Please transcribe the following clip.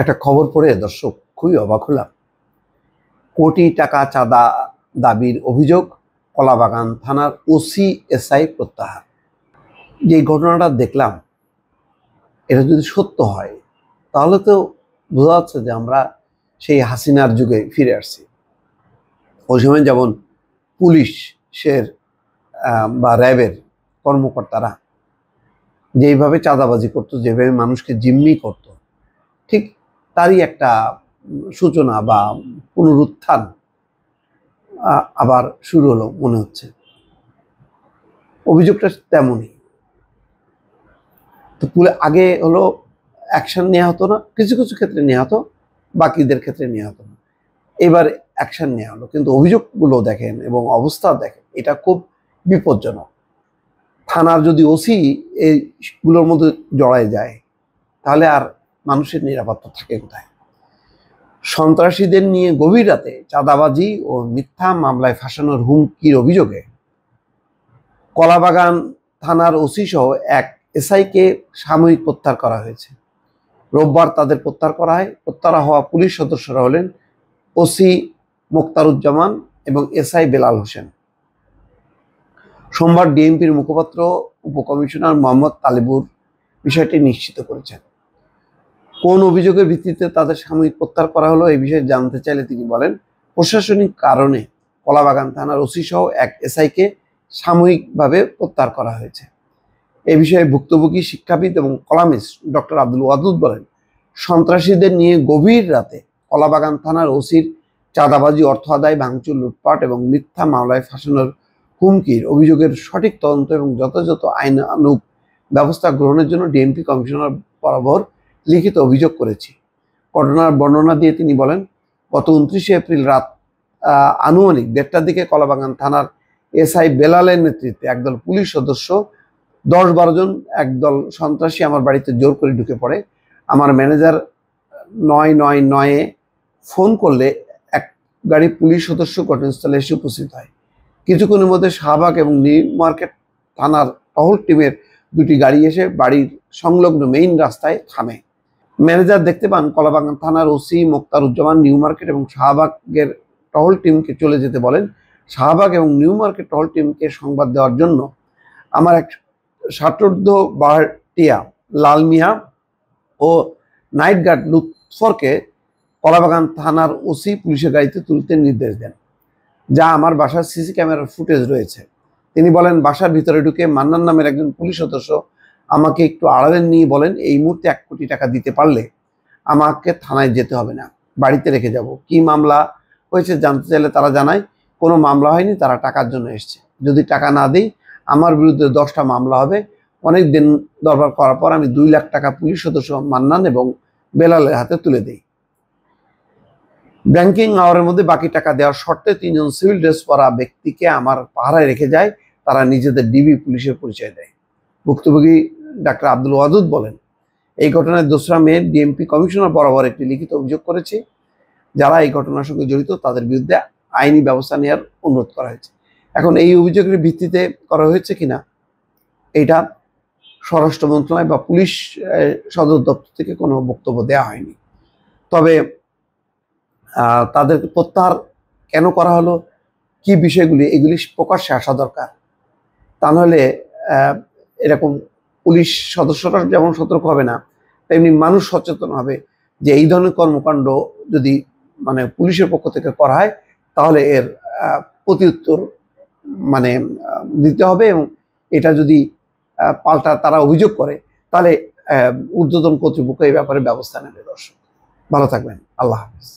একটা খবর পড়ে দর্শক খুবই অবাক হলাম। কোটি টাকা চাঁদা দাবির অভিযোগ, কলাবাগান থানার ওসি এসআই প্রত্যাহার। যে ঘটনাটা দেখলাম, এটা যদি সত্য হয় তাহলে তো বোঝা যাচ্ছে যে আমরা সেই হাসিনার যুগে ফিরে আসছি। ওই সময় যেমন পুলিশের বা র্যাবের কর্মকর্তারা যেইভাবে চাঁদাবাজি করতো, যেভাবে মানুষকে জিম্মি করতো, ঠিক তারই একটা সূচনা বা পুনরুত্থান আবার শুরু হলো মনে হচ্ছে। অভিযোগটা তেমনই। তো আগে হলো অ্যাকশন নেওয়া হতো না, কিছু কিছু ক্ষেত্রে নেওয়া হতো, বাকিদের ক্ষেত্রে নেওয়া হতো না। এবার অ্যাকশন নেওয়া হলো, কিন্তু অভিযোগগুলো দেখেন এবং অবস্থা দেখেন, এটা খুব বিপজ্জনক। থানার যদি ওসি এইগুলোর মধ্যে জড়ায় যায় তাহলে আর মানুষের নিরাপত্তা থাকে কোথায়? সন্ত্রাসীদের নিয়ে গভীর রাতে চাঁদাবাজি ও মিথ্যা মামলায় ফাঁসানোর হুমকির অভিযোগে কলাবাগান থানার ওসি সহ এক এসআইকে সাময়িক প্রত্যাহার করা হয়েছে। রোববার তাদের প্রত্যাহার করা হয়। প্রত্যাহার হওয়া পুলিশ সদস্যরা হলেন ওসি মোক্তারুজ্জামান এবং এসআই বেলাল হোসেন। সোমবার ডিএমপির মুখপাত্র উপকমিশনার মোহাম্মদ তালিবুর বিষয়টি নিশ্চিত করেছেন। কোন অভিযোগের ভিত্তিতে তাদের সাময়িক প্রত্যাহার করা হলো এই বিষয়ে জানতে চাইলে তিনি বলেন, প্রশাসনিক কারণে কলাবাগান থানার ওসি সহ এক এসআইকে সাময়িকভাবে প্রত্যাহার করা হয়েছে। এ বিষয়ে ভুক্তভোগী শিক্ষাবিদ এবং কলামিস্ট ডক্টর আব্দুল ওয়াদুদ বলেন, সন্ত্রাসীদের নিয়ে গভীর রাতে কলাবাগান থানার ওসির চাঁদাবাজি, অর্থ আদায়, ভাঙচুর, লুটপাট এবং মিথ্যা মামলায় ফাঁসানোর হুমকির অভিযোগের সঠিক তদন্ত এবং যথাযথ আইনানুগ ব্যবস্থা গ্রহণের জন্য ডিএমপি কমিশনার বরাবর লিখিত অভিযোগ করেছি। ঘটনার বর্ণনা দিয়ে তিনি বলেন, গত 29 এপ্রিল রাত আনুমানিক 1:30টার দিকে কলাবাগান থানার এসআই বেলালের নেতৃত্বে একদল পুলিশ সদস্য 10-12 জন একদল সন্ত্রাসী আমার বাড়িতে জোর করে ঢুকে পড়ে। আমার ম্যানেজার 999-এ ফোন করলে এক গাড়ি পুলিশ সদস্য ঘটনাস্থলে এসে উপস্থিত হয়। কিছুক্ষণের মধ্যে শাহবাগ এবং নিউ মার্কেট থানার টহল টিমের দুটি গাড়ি এসে বাড়ির সংলগ্ন মেইন রাস্তায় থামে। ম্যানেজার দেখতে পান কলাবাগান থানার ওসি মোক্তারুজ্জামান নিউ মার্কেট এবং শাহবাগের টহল টিমকে চলে যেতে বলেন। শাহবাগ এবং নিউ মার্কেট টহল টিমকে সংবাদ দেওয়ার জন্য আমার এক ষাটোর্ধ্ব বাহাটিয়া লাল মিয়া ও নাইট গার্ড লুৎফরকে কলাবাগান থানার ওসি পুলিশের গাড়িতে তুলতে নির্দেশ দেন, যা আমার বাসার সিসি ক্যামেরার ফুটেজ রয়েছে। তিনি বলেন, বাসার ভিতরে ঢুকে মান্নান নামের একজন পুলিশ সদস্য আমাকে একটু আড়ালে নিয়ে বলেন, এই মুহূর্তে 1 কোটি টাকা দিতে পারলে আমাকে থানায় যেতে হবে না, বাড়িতে রেখে যাব। কি মামলা হয়েছে জানতে চাইলে তারা জানায়, কোনো মামলা হয়নি, তারা টাকার জন্য এসছে। যদি টাকা না দিই আমার বিরুদ্ধে 10টা মামলা হবে। অনেক দিন দরবার করার পর আমি 2 লাখ টাকা পুলিশ সদস্য মান্নান এবং বেলালের হাতে তুলে দিই। ব্যাংকিং আওয়ারের মধ্যে বাকি টাকা দেওয়ার শর্তে 3 জন সিভিল ড্রেস পরা ব্যক্তিকে আমার পাহারায় রেখে যায়। তারা নিজেদের ডিবি পুলিশের পরিচয় দেয়। ভুক্তভোগী ডাক্তার আব্দুল ওয়াদুদ বলেন, এই ঘটনায় 2রা মে ডিএমপি কমিশনার বরাবর একটি লিখিত অভিযোগ করেছে। যারা এই ঘটনার সঙ্গে জড়িত তাদের বিরুদ্ধে আইনি ব্যবস্থা নেওয়ার অনুরোধ করা হয়েছে। এখন এই অভিযোগের ভিত্তিতে করা হয়েছে কিনা এটা স্বরাষ্ট্র মন্ত্রণালয় বা পুলিশ সদর দপ্তর থেকে কোনো বক্তব্য দেওয়া হয়নি। তবে তাদের প্রত্যাহার কেন করা হলো, কি বিষয়গুলি, এগুলি প্রকাশ্যে আসা দরকার। তা নাহলে এরকম পুলিশ সদস্যরা যেমন সতর্ক হবে না, তেমনি মানুষ সচেতন হবে যে এই ধরনের কর্মকাণ্ড যদি পুলিশের পক্ষ থেকে করা হয় তাহলে এর প্রত্যুত্তর দিতে হবে, এবং এটা যদি পাল্টা তারা অভিযোগ করে তাহলে ঊর্ধ্বতন কর্তৃপক্ষ এই ব্যাপারে ব্যবস্থা নেবে। দর্শক ভালো থাকবেন, আল্লাহ হাফেজ।